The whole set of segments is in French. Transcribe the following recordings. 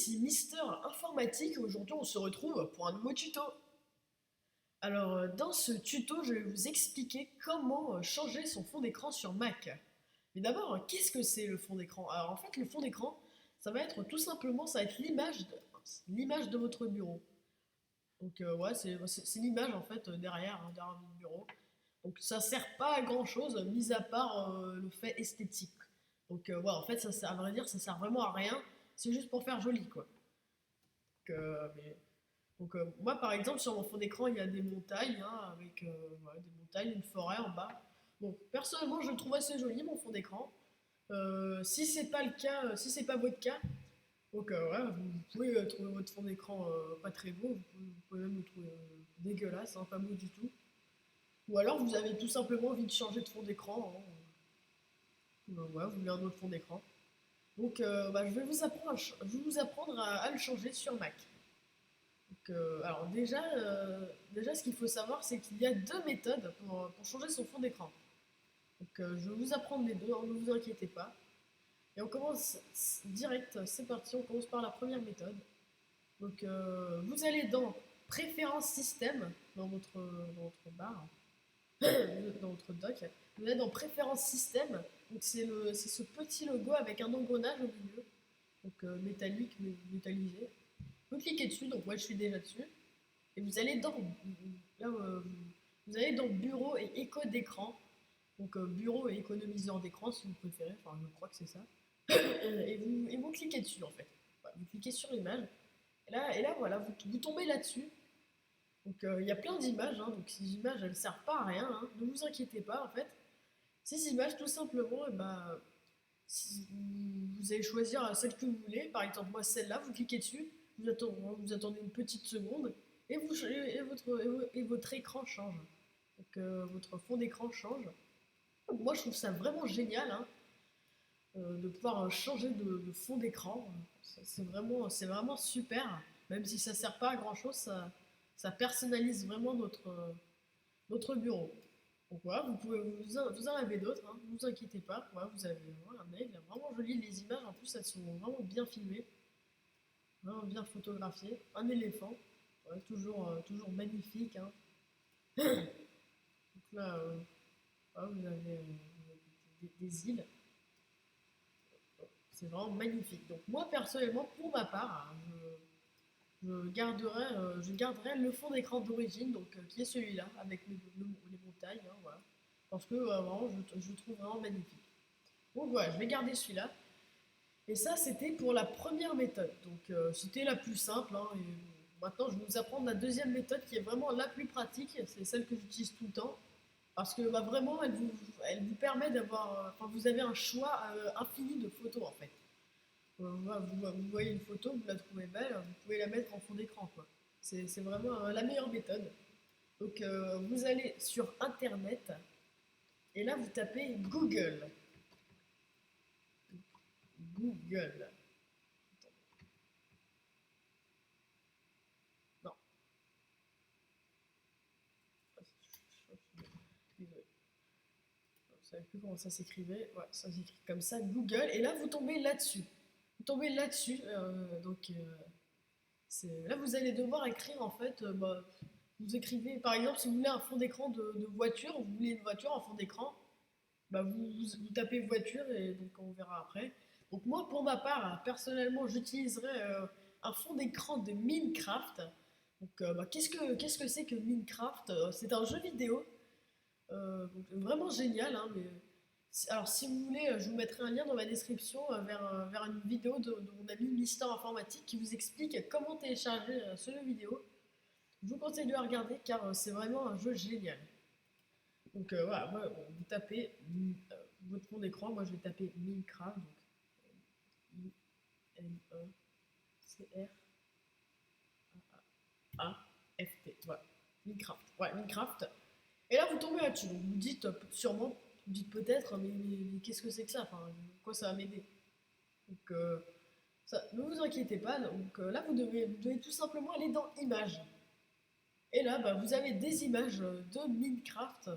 ici Mister Informatique et aujourd'hui on se retrouve pour un nouveau tuto. Alors dans ce tuto je vais vous expliquer comment changer son fond d'écran sur Mac. Mais d'abord qu'est-ce que c'est le fond d'écran? Alors en fait le fond d'écran ça va être tout simplement ça va être l'image de votre bureau. Donc ouais c'est l'image en fait derrière votre bureau. Donc ça sert pas à grand chose mis à part le fait esthétique. Donc ouais en fait à vrai dire ça sert vraiment à rien, c'est juste pour faire joli quoi. Moi par exemple sur mon fond d'écran il y a des montagnes avec ouais, des montagnes, une forêt en bas. Bon personnellement je le trouve assez joli mon fond d'écran. Si c'est pas le cas, si c'est pas votre cas, donc ouais, vous pouvez trouver votre fond d'écran pas très beau, vous pouvez même le trouver dégueulasse, hein, pas beau du tout. Ou alors vous avez tout simplement envie de changer de fond d'écran, hein. Ouais, vous voulez un autre fond d'écran. Donc bah, je vais vous apprendre à le changer sur Mac. Alors déjà, ce qu'il faut savoir, c'est qu'il y a deux méthodes pour changer son fond d'écran. Donc je vais vous apprendre les deux, hein, ne vous inquiétez pas. Et on commence direct, c'est parti, on commence par la première méthode. Donc vous allez dans Préférences système, dans votre barre, dans votre dock. Vous allez dans Préférences système, donc c'est ce petit logo avec un engrenage au milieu, donc métallique, métallisé. Vous cliquez dessus, donc moi je suis déjà dessus. Et vous allez là, vous allez dans Bureau et écho d'écran. Donc Bureau et économiseur d'écran si vous préférez, enfin je crois que c'est ça. Et vous cliquez dessus en fait. Voilà, vous cliquez sur l'image. Et là voilà, vous tombez là-dessus. Donc il y a plein d'images, hein, donc ces images elles ne servent pas à rien, hein, ne vous inquiétez pas en fait. Ces images tout simplement, si vous allez choisir celle que vous voulez. Par exemple moi celle-là, vous cliquez dessus, vous attendez une petite seconde et votre écran change. Donc votre fond d'écran change. Moi je trouve ça vraiment génial hein, de pouvoir changer de fond d'écran. C'est vraiment super. Même si ça sert pas à grand chose, ça personnalise vraiment notre bureau. Donc voilà, vous en avez d'autres, hein, ne vous inquiétez pas. Voilà, vous avez voilà, un aigle, vraiment joli les images. En plus elles sont vraiment bien filmées, vraiment bien photographiées. Un éléphant, ouais, toujours magnifique, hein. Donc là, voilà, vous avez des îles. C'est vraiment magnifique. Donc moi personnellement, pour ma part, hein, je garderai le fond d'écran d'origine, donc qui est celui-là, avec les montagnes, hein, voilà. Parce que vraiment, je le trouve vraiment magnifique. Donc voilà, je vais garder celui-là. Et ça, c'était pour la première méthode. Donc c'était la plus simple, hein, et maintenant, je vais vous apprendre la deuxième méthode qui est vraiment la plus pratique. C'est celle que j'utilise tout le temps. Parce que bah, vraiment, elle vous permet d'avoir. Enfin, vous avez un choix infini de photos en fait. Vous voyez une photo, vous la trouvez belle, vous pouvez la mettre en fond d'écran, quoi. C'est vraiment la meilleure méthode. Donc vous allez sur internet et là vous tapez Google. Google. Non. Désolé. Je ne savais plus comment ça s'écrivait. Ouais, ça s'écrit comme ça, Google. Et là vous tombez là-dessus. Vous tombez là-dessus. Là vous allez devoir écrire en fait. Vous écrivez par exemple si vous voulez un fond d'écran de voiture, vous voulez une voiture en fond d'écran, bah, vous tapez voiture et donc on verra après. Donc moi pour ma part, personnellement j'utiliserais un fond d'écran de Minecraft. Donc bah, qu'est-ce que c'est que Minecraft? C'est un jeu vidéo, donc, vraiment génial, hein, alors si vous voulez, je vous mettrai un lien dans ma description vers une vidéo de mon ami Mister Informatique qui vous explique comment télécharger ce jeu vidéo. Je vous conseille de la regarder car c'est vraiment un jeu génial. Donc voilà, vous tapez votre fond d'écran, moi je vais taper Minecraft, donc Minecraft, voilà, Minecraft, ouais, Minecraft. Et là vous tombez là-dessus, donc vous dites sûrement, vous dites peut-être, mais qu'est-ce que c'est que ça, enfin, quoi ça va m'aider? Donc ne vous inquiétez pas, donc là vous devez tout simplement aller dans Images. Et là, bah, vous avez des images de Minecraft,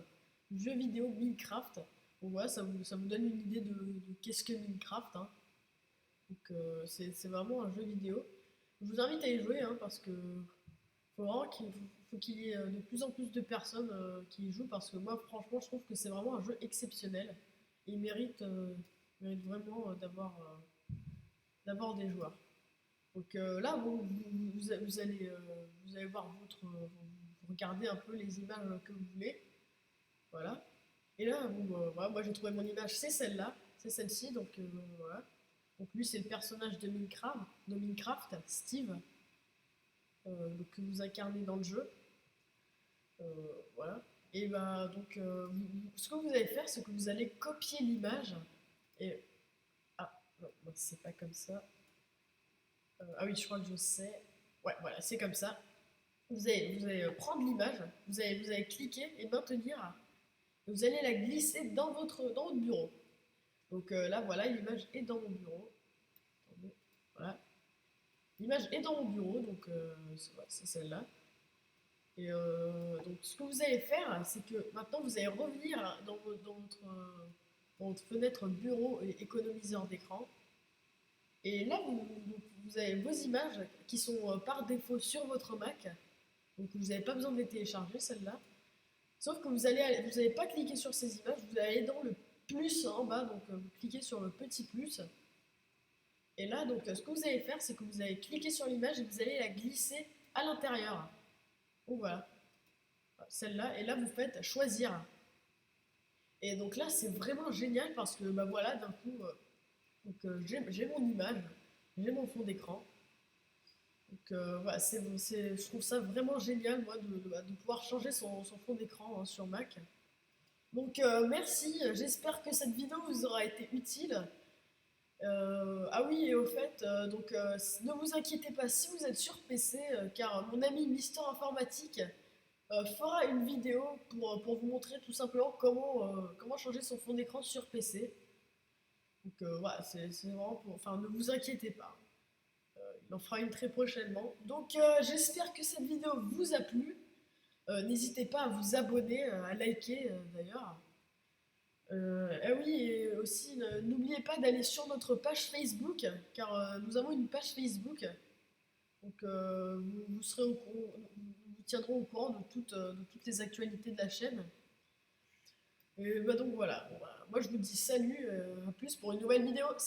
du jeu vidéo Minecraft. Donc voilà, ça vous donne une idée de qu'est-ce que Minecraft, hein. Donc c'est vraiment un jeu vidéo. Je vous invite à y jouer hein, parce que faut vraiment faut qu'il y ait de plus en plus de personnes qui y jouent parce que moi franchement je trouve que c'est vraiment un jeu exceptionnel et il mérite vraiment d'avoir des joueurs. Donc là vous allez voir vous regardez un peu les images que vous voulez, voilà. Et là voilà, moi j'ai trouvé mon image, c'est celle-là, c'est celle-ci donc voilà. Donc lui c'est le personnage de Minecraft, Steve, donc, que vous incarnez dans le jeu. Voilà. Et ben donc, ce que vous allez faire, c'est que vous allez copier l'image. Et ah non, c'est pas comme ça. Ah oui, je crois que je sais. Ouais, voilà, c'est comme ça. Vous allez prendre l'image, vous allez cliquer et maintenir. Et vous allez la glisser dans votre bureau. Donc là, voilà, l'image est dans mon bureau. Attendez, voilà. L'image est dans mon bureau, donc c'est celle-là. Et donc, ce que vous allez faire, c'est que maintenant, vous allez revenir dans votre fenêtre bureau et économiseur d'écran. Et là, vous avez vos images qui sont par défaut sur votre Mac. Donc, vous n'avez pas besoin de les télécharger, celles-là. Sauf que vous allez pas cliquer sur ces images, vous allez aller dans le plus en bas. Donc, vous cliquez sur le petit plus. Et là, donc, ce que vous allez faire, c'est que vous allez cliquer sur l'image et vous allez la glisser à l'intérieur. Donc, voilà. Celle-là, et là vous faites choisir. Et donc là c'est vraiment génial parce que bah voilà, d'un coup, j'ai mon image, j'ai mon fond d'écran. Donc voilà, je trouve ça vraiment génial moi de pouvoir changer son fond d'écran hein, sur Mac. Donc merci, j'espère que cette vidéo vous aura été utile. Ah oui, et au fait, ne vous inquiétez pas si vous êtes sur PC, car mon ami Mister Informatique fera une vidéo pour vous montrer tout simplement comment changer son fond d'écran sur PC. Donc voilà, c'est vraiment pour. Enfin, ne vous inquiétez pas. Il en fera une très prochainement. Donc j'espère que cette vidéo vous a plu. N'hésitez pas à vous abonner, à liker d'ailleurs. Ah oui, et aussi n'oubliez pas d'aller sur notre page Facebook, car nous avons une page Facebook. Donc vous tiendrons au courant de toutes les actualités de la chaîne. Et bah donc voilà, bon, bah, moi je vous dis salut, à plus pour une nouvelle vidéo. Salut.